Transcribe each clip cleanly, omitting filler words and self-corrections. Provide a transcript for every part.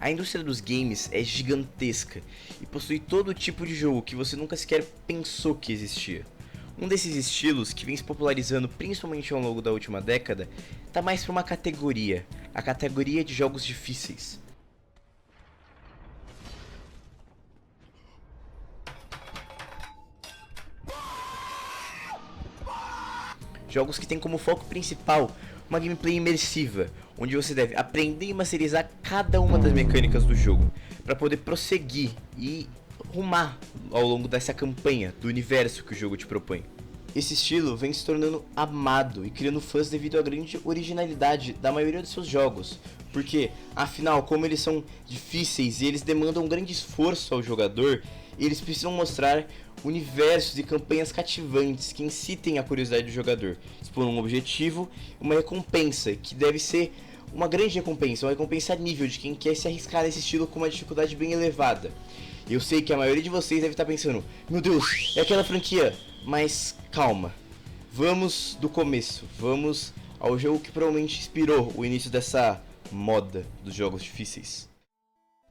A indústria dos games é gigantesca e possui todo tipo de jogo que você nunca sequer pensou que existia. Um desses estilos, que vem se popularizando principalmente ao longo da última década, está mais para uma categoria, a categoria de jogos difíceis. Jogos que têm como foco principal uma gameplay imersiva, onde você deve aprender e masterizar cada uma das mecânicas do jogo, para poder prosseguir e rumar ao longo dessa campanha, do universo que o jogo te propõe. Esse estilo vem se tornando amado e criando fãs devido à grande originalidade da maioria dos seus jogos, porque, afinal, como eles são difíceis e eles demandam um grande esforço ao jogador, eles precisam mostrar universos e campanhas cativantes que incitem a curiosidade do jogador, expondo um objetivo, uma recompensa, que deve ser uma grande recompensa, uma recompensa a nível de quem quer se arriscar nesse estilo com uma dificuldade bem elevada. Eu sei que a maioria de vocês deve estar pensando, meu Deus, é aquela franquia, mas calma, vamos do começo, vamos ao jogo que provavelmente inspirou o início dessa moda dos jogos difíceis.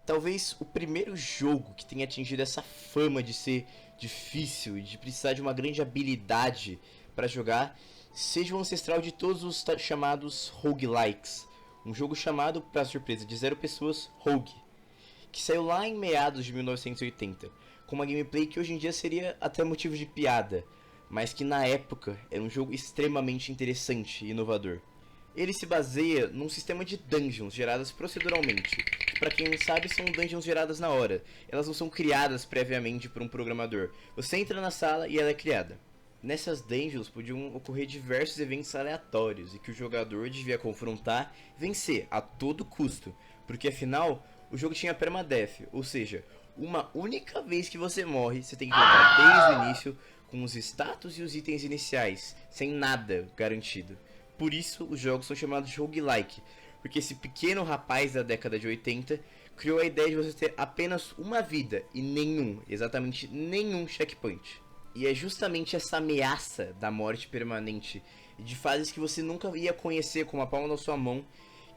Talvez o primeiro jogo que tenha atingido essa fama de ser difícil e de precisar de uma grande habilidade para jogar seja o ancestral de todos os chamados roguelikes. Um jogo chamado, para surpresa de zero pessoas, Rogue, que saiu lá em meados de 1980, com uma gameplay que hoje em dia seria até motivo de piada, mas que na época era um jogo extremamente interessante e inovador. Ele se baseia num sistema de dungeons geradas proceduralmente, que para quem não sabe são dungeons geradas na hora, elas não são criadas previamente por um programador, você entra na sala e ela é criada. Nessas dungeons podiam ocorrer diversos eventos aleatórios e que o jogador devia confrontar e vencer a todo custo, porque afinal o jogo tinha permadeath, ou seja, uma única vez que você morre, você tem que voltar desde o início com os status e os itens iniciais, sem nada garantido. Por isso os jogos são chamados de roguelike, porque esse pequeno rapaz da década de 80 criou a ideia de você ter apenas uma vida e exatamente nenhum checkpoint. E é justamente essa ameaça da morte permanente e de fases que você nunca ia conhecer com a palma da sua mão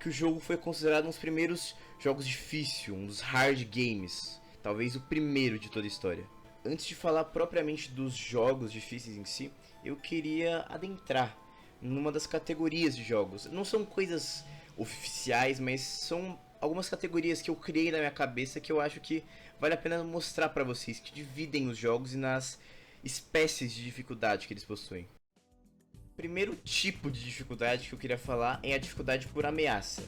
que o jogo foi considerado um dos primeiros jogos difíceis, um dos hard games, talvez o primeiro de toda a história. Antes de falar propriamente dos jogos difíceis em si, eu queria adentrar numa das categorias de jogos. Não são coisas oficiais, mas são algumas categorias que eu criei na minha cabeça que eu acho que vale a pena mostrar pra vocês, que dividem os jogos e nas espécies de dificuldade que eles possuem. O primeiro tipo de dificuldade que eu queria falar é a dificuldade por ameaça.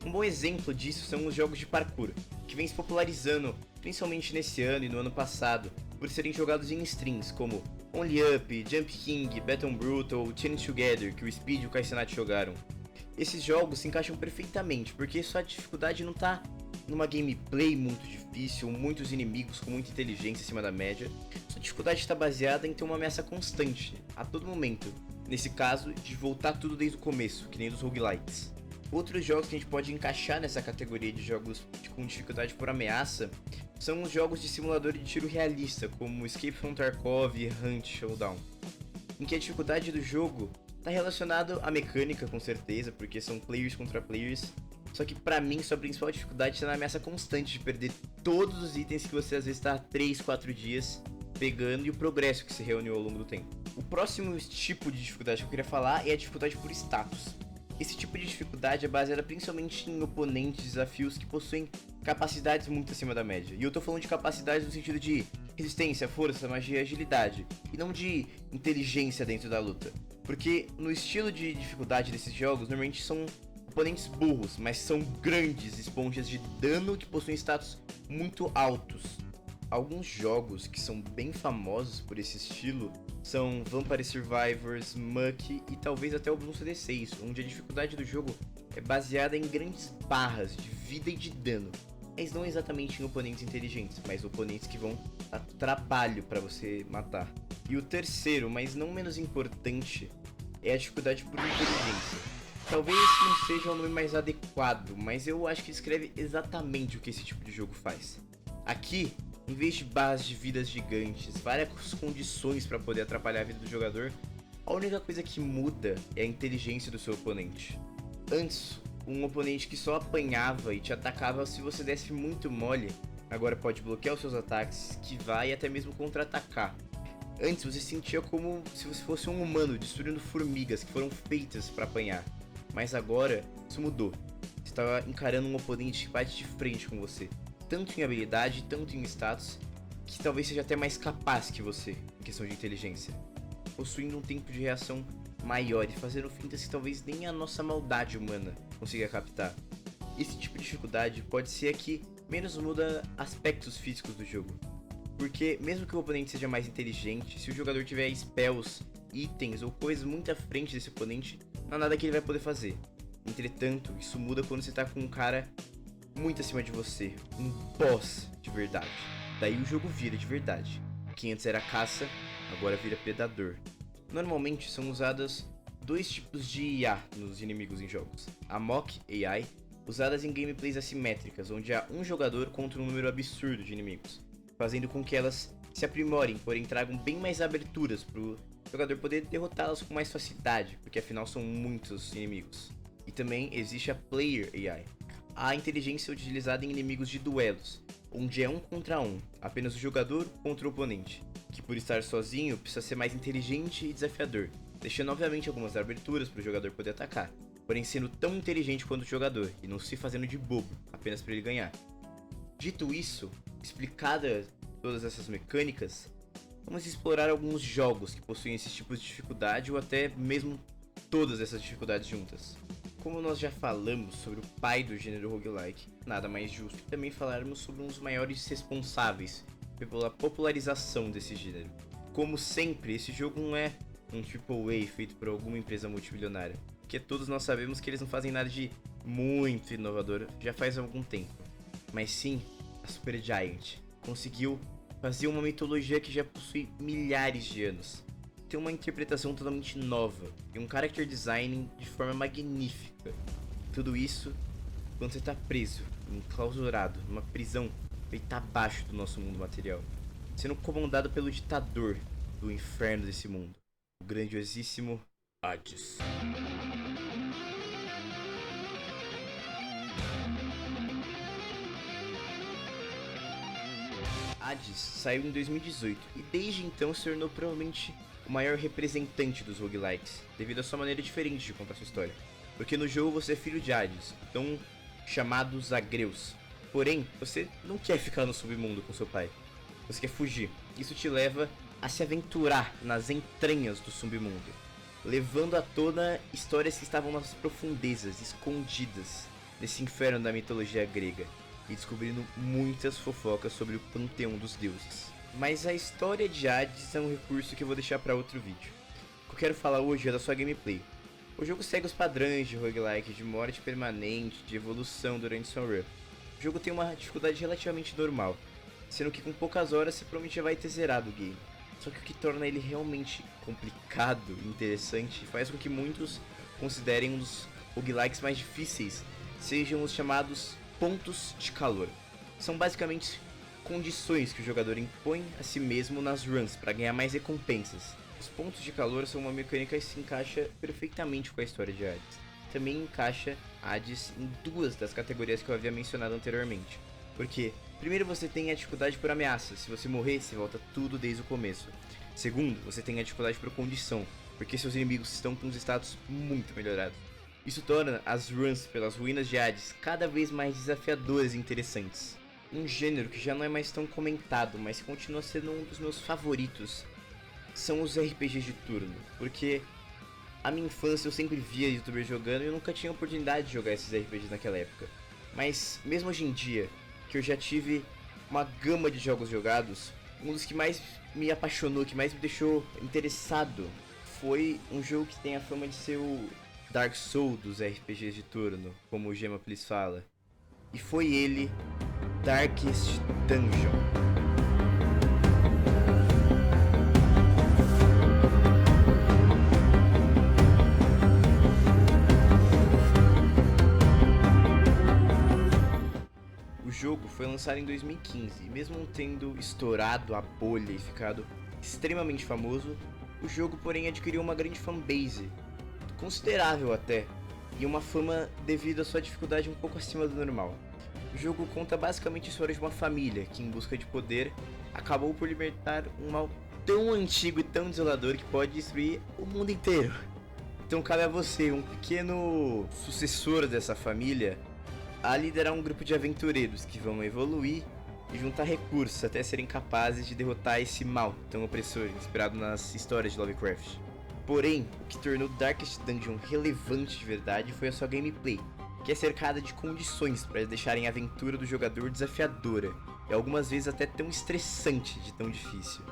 Um bom exemplo disso são os jogos de parkour, que vem se popularizando principalmente nesse ano e no ano passado, por serem jogados em strings como Only Up, Jump King, Baton Brutal, Chain Together, que o Speed e o Kaizenat jogaram. Esses jogos se encaixam perfeitamente, porque sua dificuldade não está numa gameplay muito difícil, muitos inimigos com muita inteligência acima da média. Sua dificuldade está baseada em ter uma ameaça constante, a todo momento. Nesse caso, de voltar tudo desde o começo, que nem dos roguelikes. Outros jogos que a gente pode encaixar nessa categoria de jogos com dificuldade por ameaça são os jogos de simulador de tiro realista, como Escape from Tarkov e Hunt Showdown, em que a dificuldade do jogo está relacionada à mecânica, com certeza, porque são players contra players, só que pra mim sua principal dificuldade está na ameaça constante de perder todos os itens que você às vezes está 3, 4 dias pegando e o progresso que se reuniu ao longo do tempo. O próximo tipo de dificuldade que eu queria falar é a dificuldade por status. Esse tipo de dificuldade é baseada principalmente em oponentes e desafios que possuem capacidades muito acima da média. E eu tô falando de capacidades no sentido de resistência, força, magia e agilidade, e não de inteligência dentro da luta. Porque no estilo de dificuldade desses jogos, normalmente são oponentes burros, mas são grandes esponjas de dano que possuem status muito altos. Alguns jogos que são bem famosos por esse estilo são Vampire Survivors, Muck e talvez até o Bloons TD6, onde a dificuldade do jogo é baseada em grandes barras de vida e de dano. Mas não exatamente em oponentes inteligentes, mas oponentes que vão dar trabalho para você matar. E o terceiro, mas não menos importante, é a dificuldade por inteligência. Talvez não seja o nome mais adequado, mas eu acho que descreve exatamente o que esse tipo de jogo faz. Aqui, em vez de barras de vidas gigantes, várias condições para poder atrapalhar a vida do jogador, a única coisa que muda é a inteligência do seu oponente. Antes, um oponente que só apanhava e te atacava se você desse muito mole, agora pode bloquear os seus ataques, esquivar e até mesmo contra-atacar. Antes você sentia como se você fosse um humano destruindo formigas que foram feitas para apanhar. Mas agora isso mudou. Você está encarando um oponente que bate de frente com você, tanto em habilidade, tanto em status, que talvez seja até mais capaz que você em questão de inteligência, possuindo um tempo de reação maior e fazendo fintas que talvez nem a nossa maldade humana consiga captar. Esse tipo de dificuldade pode ser a que menos muda aspectos físicos do jogo. Porque mesmo que o oponente seja mais inteligente, se o jogador tiver spells, itens ou coisas muito à frente desse oponente, não há nada que ele vai poder fazer. Entretanto, isso muda quando você está com um cara muito acima de você, um boss de verdade. Daí o jogo vira de verdade. Quem antes era caça, agora vira predador. Normalmente são usadas dois tipos de IA nos inimigos em jogos. A Mock AI, usadas em gameplays assimétricas, onde há um jogador contra um número absurdo de inimigos, fazendo com que elas se aprimorem, porém tragam bem mais aberturas para o jogador poder derrotá-las com mais facilidade, porque afinal são muitos inimigos. E também existe a Player AI, a inteligência utilizada em inimigos de duelos, onde é um contra um, apenas o jogador contra o oponente, que por estar sozinho precisa ser mais inteligente e desafiador, deixando obviamente algumas aberturas para o jogador poder atacar, porém sendo tão inteligente quanto o jogador e não se fazendo de bobo, apenas para ele ganhar. Dito isso, explicadas todas essas mecânicas, vamos explorar alguns jogos que possuem esses tipos de dificuldade ou até mesmo todas essas dificuldades juntas. Como nós já falamos sobre o pai do gênero roguelike, nada mais justo que também falarmos sobre um dos maiores responsáveis pela popularização desse gênero. Como sempre, esse jogo não é um AAA feito por alguma empresa multimilionária, porque todos nós sabemos que eles não fazem nada de muito inovador já faz algum tempo. Mas sim, a Supergiant conseguiu fazer uma mitologia que já possui milhares de anos. Tem uma interpretação totalmente nova e um character design de forma magnífica. Tudo isso quando você está preso, enclausurado, numa prisão feita abaixo do nosso mundo material, sendo comandado pelo ditador do inferno desse mundo, o grandiosíssimo Hades. Hades saiu em 2018 e desde então se tornou provavelmente o maior representante dos roguelikes, devido à sua maneira diferente de contar sua história. Porque no jogo você é filho de Hades, então chamados Agreus. Porém, você não quer ficar no submundo com seu pai, você quer fugir. Isso te leva a se aventurar nas entranhas do submundo, levando à tona histórias que estavam nas profundezas, escondidas nesse inferno da mitologia grega, e descobrindo muitas fofocas sobre o panteão dos deuses. Mas a história de Hades é um recurso que eu vou deixar para outro vídeo. O que eu quero falar hoje é da sua gameplay. O jogo segue os padrões de roguelike, de morte permanente, de evolução durante sua run. O jogo tem uma dificuldade relativamente normal, sendo que com poucas horas você provavelmente já vai ter zerado o game. Só que o que torna ele realmente complicado e interessante faz com que muitos considerem um dos roguelikes mais difíceis sejam os chamados pontos de calor. São basicamente condições que o jogador impõe a si mesmo nas runs para ganhar mais recompensas. Os pontos de calor são uma mecânica que se encaixa perfeitamente com a história de Hades. Também encaixa Hades em duas das categorias que eu havia mencionado anteriormente. Porque, primeiro, você tem a dificuldade por ameaça. Se você morrer, você volta tudo desde o começo. Segundo, você tem a dificuldade por condição, porque seus inimigos estão com os status muito melhorados. Isso torna as runs pelas ruínas de Hades cada vez mais desafiadoras e interessantes. Um gênero que já não é mais tão comentado, mas que continua sendo um dos meus favoritos, são os RPGs de turno. Porque a minha infância eu sempre via youtubers jogando e eu nunca tinha oportunidade de jogar esses RPGs naquela época. Mas mesmo hoje em dia, que eu já tive uma gama de jogos jogados, um dos que mais me apaixonou, que mais me deixou interessado, foi um jogo que tem a fama de ser o Dark Souls dos RPGs de turno, como o Gema Please fala. E foi ele, Darkest Dungeon. O jogo foi lançado em 2015 e mesmo tendo estourado a bolha e ficado extremamente famoso, o jogo porém adquiriu uma grande fanbase, considerável até, e uma fama devido à sua dificuldade um pouco acima do normal. O jogo conta basicamente a história de uma família que, em busca de poder, acabou por libertar um mal tão antigo e tão desolador que pode destruir o mundo inteiro. Então cabe a você, um pequeno sucessor dessa família, a liderar um grupo de aventureiros que vão evoluir e juntar recursos até serem capazes de derrotar esse mal tão opressor, inspirado nas histórias de Lovecraft. Porém, o que tornou Darkest Dungeon relevante de verdade foi a sua gameplay, que é cercada de condições para deixarem a aventura do jogador desafiadora e algumas vezes até tão estressante de tão difícil.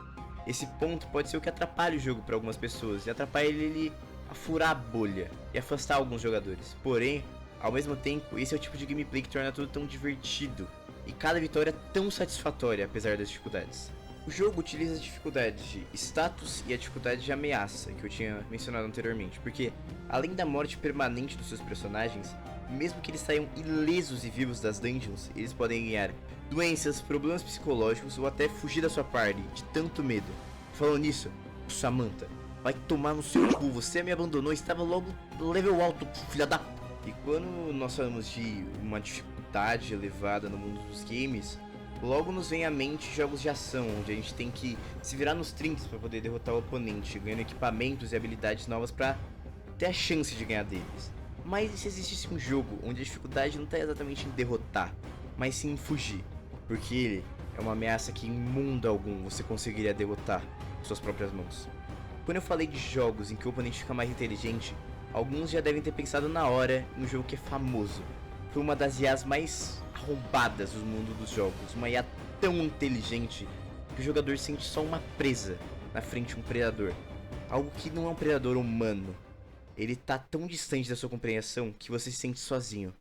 Esse ponto pode ser o que atrapalha o jogo para algumas pessoas e atrapalha ele a furar a bolha e afastar alguns jogadores. Porém, ao mesmo tempo, esse é o tipo de gameplay que torna tudo tão divertido e cada vitória tão satisfatória apesar das dificuldades. O jogo utiliza as dificuldades de status e a dificuldade de ameaça, que eu tinha mencionado anteriormente, porque além da morte permanente dos seus personagens, mesmo que eles saiam ilesos e vivos das dungeons, eles podem ganhar doenças, problemas psicológicos ou até fugir da sua party de tanto medo. Falando nisso, Samantha, vai tomar no seu cu, você me abandonou, estava logo no level alto, filha da... E quando nós falamos de uma dificuldade elevada no mundo dos games, logo nos vem à mente jogos de ação, onde a gente tem que se virar nos trinques para poder derrotar o oponente, ganhando equipamentos e habilidades novas para ter a chance de ganhar deles. Mas e se existisse um jogo onde a dificuldade não está exatamente em derrotar, mas sim em fugir? Porque ele é uma ameaça que em mundo algum você conseguiria derrotar com suas próprias mãos. Quando eu falei de jogos em que o oponente fica mais inteligente, alguns já devem ter pensado na hora em um jogo que é famoso. Foi uma das IAs mais arrombadas do mundo dos jogos, uma IA tão inteligente que o jogador sente só uma presa na frente de um predador. Algo que não é um predador humano. Ele tá tão distante da sua compreensão que você se sente sozinho,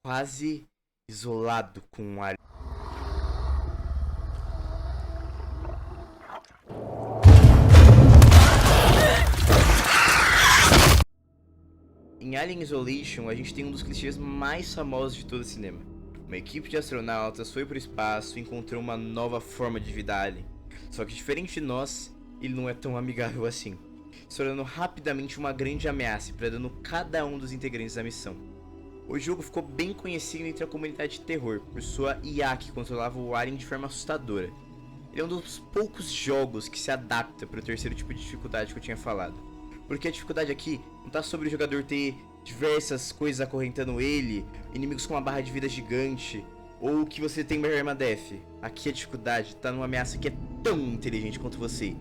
quase isolado com um alien. Em Alien Isolation, a gente tem um dos clichês mais famosos de todo o cinema. Uma equipe de astronautas foi para o espaço e encontrou uma nova forma de vida alien. Só que diferente de nós, ele não é tão amigável assim, se tornando rapidamente uma grande ameaça e predando cada um dos integrantes da missão. O jogo ficou bem conhecido entre a comunidade de terror por sua IA que controlava o alien de forma assustadora. Ele é um dos poucos jogos que se adapta para o terceiro tipo de dificuldade que eu tinha falado. Porque a dificuldade aqui não está sobre o jogador ter diversas coisas acorrentando ele, inimigos com uma barra de vida gigante, ou que você tem uma arma def. Aqui a dificuldade está numa ameaça que é tão inteligente quanto você,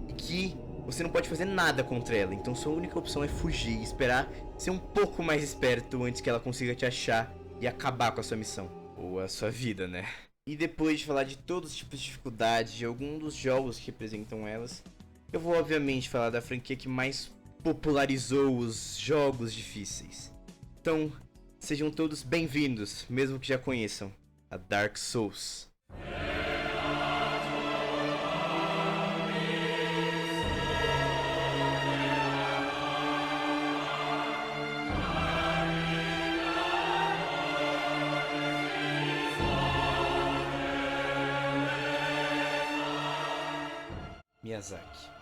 e que você não pode fazer nada contra ela, então sua única opção é fugir e esperar ser um pouco mais esperto antes que ela consiga te achar e acabar com a sua missão. Ou a sua vida, né? E depois de falar de todos os tipos de dificuldades, de alguns dos jogos que representam elas, eu vou obviamente falar da franquia que mais popularizou os jogos difíceis. Então, sejam todos bem-vindos, mesmo que já conheçam, a Dark Souls. Miyazaki.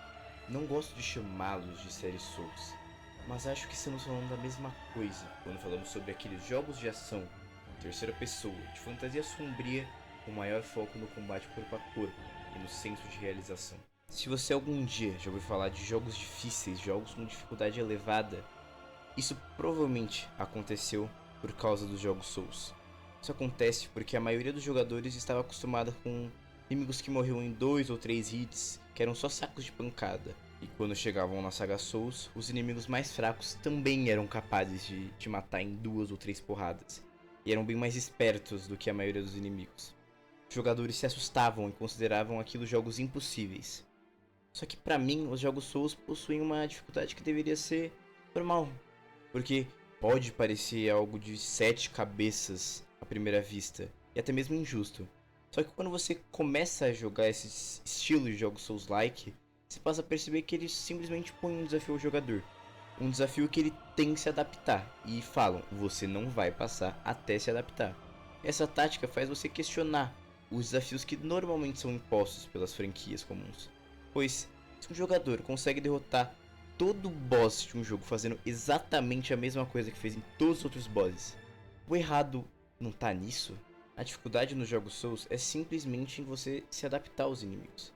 Não gosto de chamá-los de série Souls, mas acho que estamos falando da mesma coisa quando falamos sobre aqueles jogos de ação, terceira pessoa, de fantasia sombria, com maior foco no combate corpo a corpo e no senso de realização. Se você algum dia já ouviu falar de jogos difíceis, jogos com dificuldade elevada, isso provavelmente aconteceu por causa dos jogos Souls. Isso acontece porque a maioria dos jogadores estava acostumada com inimigos que morriam em 2 ou 3 hits, que eram só sacos de pancada. E quando chegavam na saga Souls, os inimigos mais fracos também eram capazes de te matar em 2 ou 3 porradas. E eram bem mais espertos do que a maioria dos inimigos. Os jogadores se assustavam e consideravam aquilo jogos impossíveis. Só que pra mim, os jogos Souls possuem uma dificuldade que deveria ser normal. Porque pode parecer algo de 7 cabeças à primeira vista, e até mesmo injusto. Só que quando você começa a jogar esses estilos de jogos Souls-like, você passa a perceber que eles simplesmente põem um desafio ao jogador. Um desafio que ele tem que se adaptar. E falam, você não vai passar até se adaptar. Essa tática faz você questionar os desafios que normalmente são impostos pelas franquias comuns. Pois, se um jogador consegue derrotar todo boss de um jogo fazendo exatamente a mesma coisa que fez em todos os outros bosses, o errado não tá nisso? A dificuldade nos jogos Souls é simplesmente em você se adaptar aos inimigos.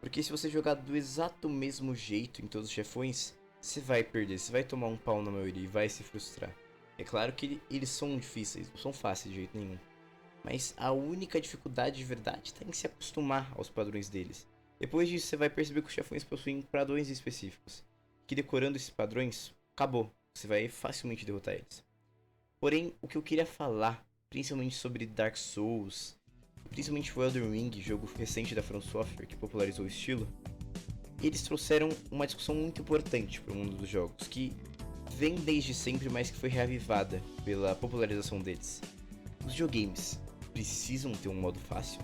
Porque se você jogar do exato mesmo jeito em todos os chefões, você vai perder, você vai tomar um pau na maioria e vai se frustrar. É claro que eles são difíceis, não são fáceis de jeito nenhum. Mas a única dificuldade de verdade está em se acostumar aos padrões deles. Depois disso, você vai perceber que os chefões possuem padrões específicos, que decorando esses padrões, acabou, você vai facilmente derrotar eles. Porém, o que eu queria falar, principalmente sobre Dark Souls, principalmente o Elden Ring, jogo recente da From Software que popularizou o estilo, eles trouxeram uma discussão muito importante para o mundo dos jogos, que vem desde sempre, mas que foi reavivada pela popularização deles. Os videogames precisam ter um modo fácil?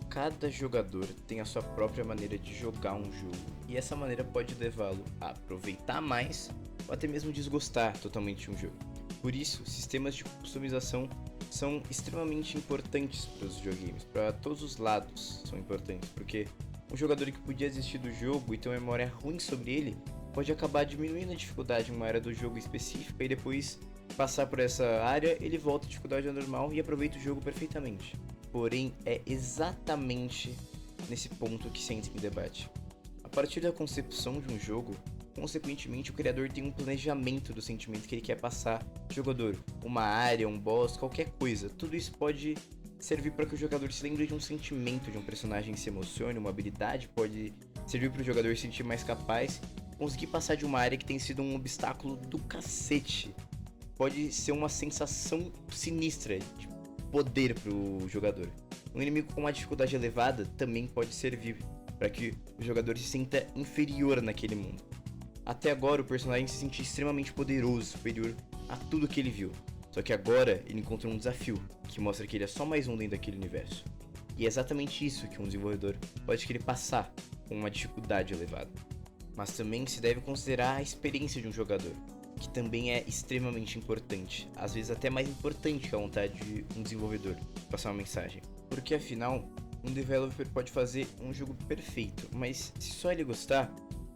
Cada jogador tem a sua própria maneira de jogar um jogo, e essa maneira pode levá-lo a aproveitar mais ou até mesmo desgostar totalmente de um jogo. Por isso, sistemas de customização são extremamente importantes para os videogames, para todos os lados são importantes, porque um jogador que podia desistir do jogo e ter uma memória ruim sobre ele pode acabar diminuindo a dificuldade em uma área do jogo específica e depois passar por essa área, ele volta à dificuldade normal e aproveita o jogo perfeitamente. Porém, é exatamente nesse ponto que se entra em debate. A partir da concepção de um jogo, consequentemente o criador tem um planejamento do sentimento que ele quer passar ao jogador. Uma área, um boss, qualquer coisa. Tudo isso pode servir para que o jogador se lembre de um sentimento de um personagem que se emocione, uma habilidade pode servir para o jogador se sentir mais capaz, conseguir passar de uma área que tem sido um obstáculo do cacete. Pode ser uma sensação sinistra de poder pro jogador. Um inimigo com uma dificuldade elevada também pode servir para que o jogador se sinta inferior naquele mundo. Até agora o personagem se sentia extremamente poderoso, superior a tudo que ele viu. Só que agora ele encontra um desafio, que mostra que ele é só mais um dentro daquele universo. E é exatamente isso que um desenvolvedor pode querer passar com uma dificuldade elevada. Mas também se deve considerar a experiência de um jogador, que também é extremamente importante, às vezes até mais importante que a vontade de um desenvolvedor passar uma mensagem. Porque afinal, um developer pode fazer um jogo perfeito, mas se só ele gostar,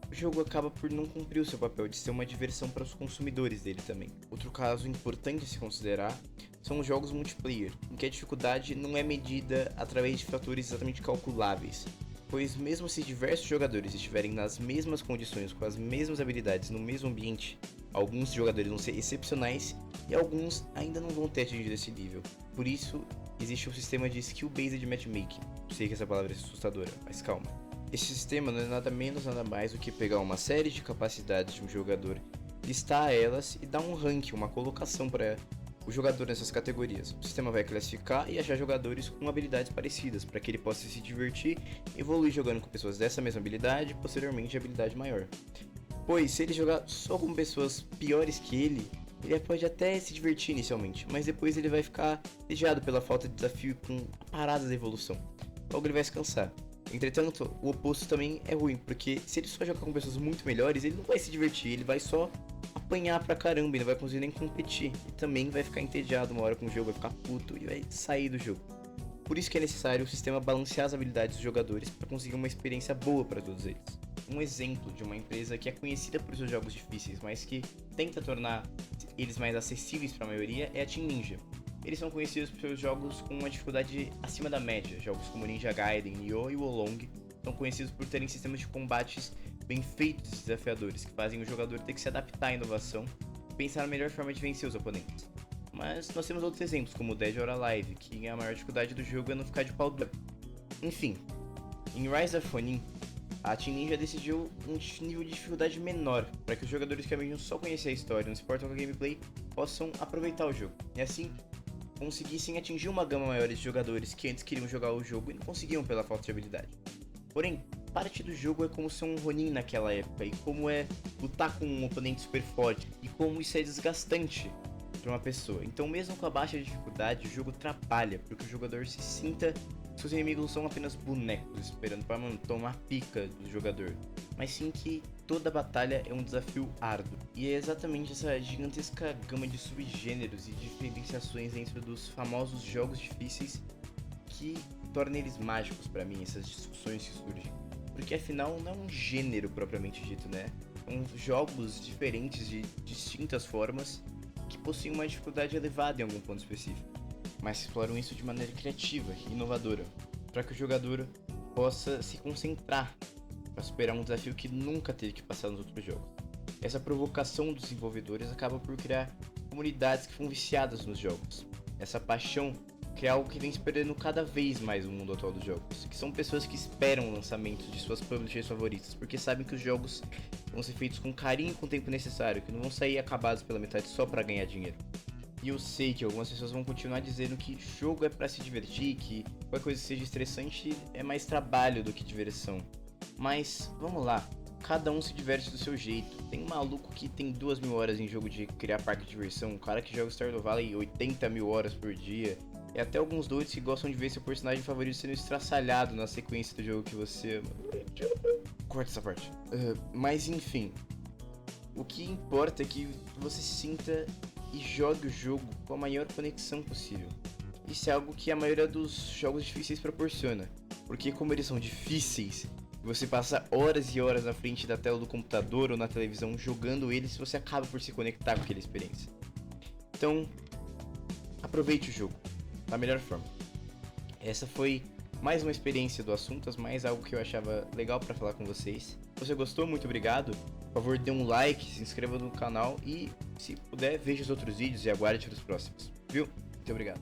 o jogo acaba por não cumprir o seu papel de ser uma diversão para os consumidores dele também. Outro caso importante a se considerar são os jogos multiplayer, em que a dificuldade não é medida através de fatores exatamente calculáveis, pois mesmo se diversos jogadores estiverem nas mesmas condições, com as mesmas habilidades, no mesmo ambiente, alguns jogadores vão ser excepcionais e alguns ainda não vão ter atingido esse nível. Por isso, existe um sistema de skill-based matchmaking. Sei que essa palavra é assustadora, mas calma. Esse sistema não é nada menos nada mais do que pegar uma série de capacidades de um jogador, listar elas e dar um ranking, uma colocação para o jogador nessas categorias. O sistema vai classificar e achar jogadores com habilidades parecidas, para que ele possa se divertir e evoluir jogando com pessoas dessa mesma habilidade e posteriormente habilidade maior. Pois se ele jogar só com pessoas piores que ele pode até se divertir inicialmente, mas depois ele vai ficar entediado pela falta de desafio com paradas de evolução. Logo ele vai se cansar. Entretanto, o oposto também é ruim, porque se ele só jogar com pessoas muito melhores, ele não vai se divertir, ele vai só apanhar pra caramba e não vai conseguir nem competir. E também vai ficar entediado uma hora com o jogo, vai ficar puto e vai sair do jogo. Por isso que é necessário o sistema balancear as habilidades dos jogadores para conseguir uma experiência boa para todos eles. Um exemplo de uma empresa que é conhecida por seus jogos difíceis, mas que tenta tornar eles mais acessíveis para a maioria é a Team Ninja. Eles são conhecidos por seus jogos com uma dificuldade acima da média. Jogos como Ninja Gaiden, Nioh e Wolong são conhecidos por terem sistemas de combates bem feitos e desafiadores, que fazem o jogador ter que se adaptar à inovação e pensar na melhor forma de vencer os oponentes. Mas nós temos outros exemplos, como Dead or Alive, que a maior dificuldade do jogo é não ficar de pau duro. Enfim, em Rise of Ronin, a Team Ninja decidiu um nível de dificuldade menor, para que os jogadores que almejam só conhecer a história e não se importam com a gameplay possam aproveitar o jogo, e assim conseguissem atingir uma gama maior de jogadores que antes queriam jogar o jogo e não conseguiam pela falta de habilidade. Porém, parte do jogo é como ser um Ronin naquela época, e como é lutar com um oponente super forte, e como isso é desgastante para uma pessoa. Então mesmo com a baixa dificuldade, o jogo atrapalha, porque o jogador se sinta que seus inimigos não são apenas bonecos esperando para tomar pica do jogador, mas sim que toda batalha é um desafio árduo. E é exatamente essa gigantesca gama de subgêneros e diferenciações dentro dos famosos jogos difíceis que torna eles mágicos para mim, essas discussões que surgem. Porque afinal não é um gênero propriamente dito, né? São jogos diferentes de distintas formas que possuem uma dificuldade elevada em algum ponto específico, mas exploram isso de maneira criativa e inovadora, para que o jogador possa se concentrar para superar um desafio que nunca teve que passar nos outros jogos. Essa provocação dos desenvolvedores acaba por criar comunidades que ficam viciadas nos jogos. Essa paixão cria algo que vem esperando cada vez mais o mundo atual dos jogos, que são pessoas que esperam o lançamento de suas publishers favoritas, porque sabem que os jogos vão ser feitos com carinho e com o tempo necessário, que não vão sair acabados pela metade só para ganhar dinheiro. E eu sei que algumas pessoas vão continuar dizendo que jogo é para se divertir, que qualquer coisa que seja estressante é mais trabalho do que diversão. Mas, vamos lá, cada um se diverte do seu jeito. Tem um maluco que tem 2.000 horas em jogo de criar parque de diversão, um cara que joga Stardew Valley 80.000 horas por dia, e até alguns doidos que gostam de ver seu personagem favorito sendo estraçalhado na sequência do jogo que você ama. Corta essa parte. Mas enfim, o que importa é que você se sinta e jogue o jogo com a maior conexão possível. Isso é algo que a maioria dos jogos difíceis proporciona, porque como eles são difíceis, você passa horas e horas na frente da tela do computador ou na televisão jogando eles, você acaba por se conectar com aquela experiência. Então, aproveite o jogo da melhor forma. Essa foi mais uma experiência do Assuntas, mais algo que eu achava legal para falar com vocês. Se você gostou, muito obrigado. Por favor, dê um like, se inscreva no canal e, se puder, veja os outros vídeos e aguarde para os próximos. Viu? Muito obrigado.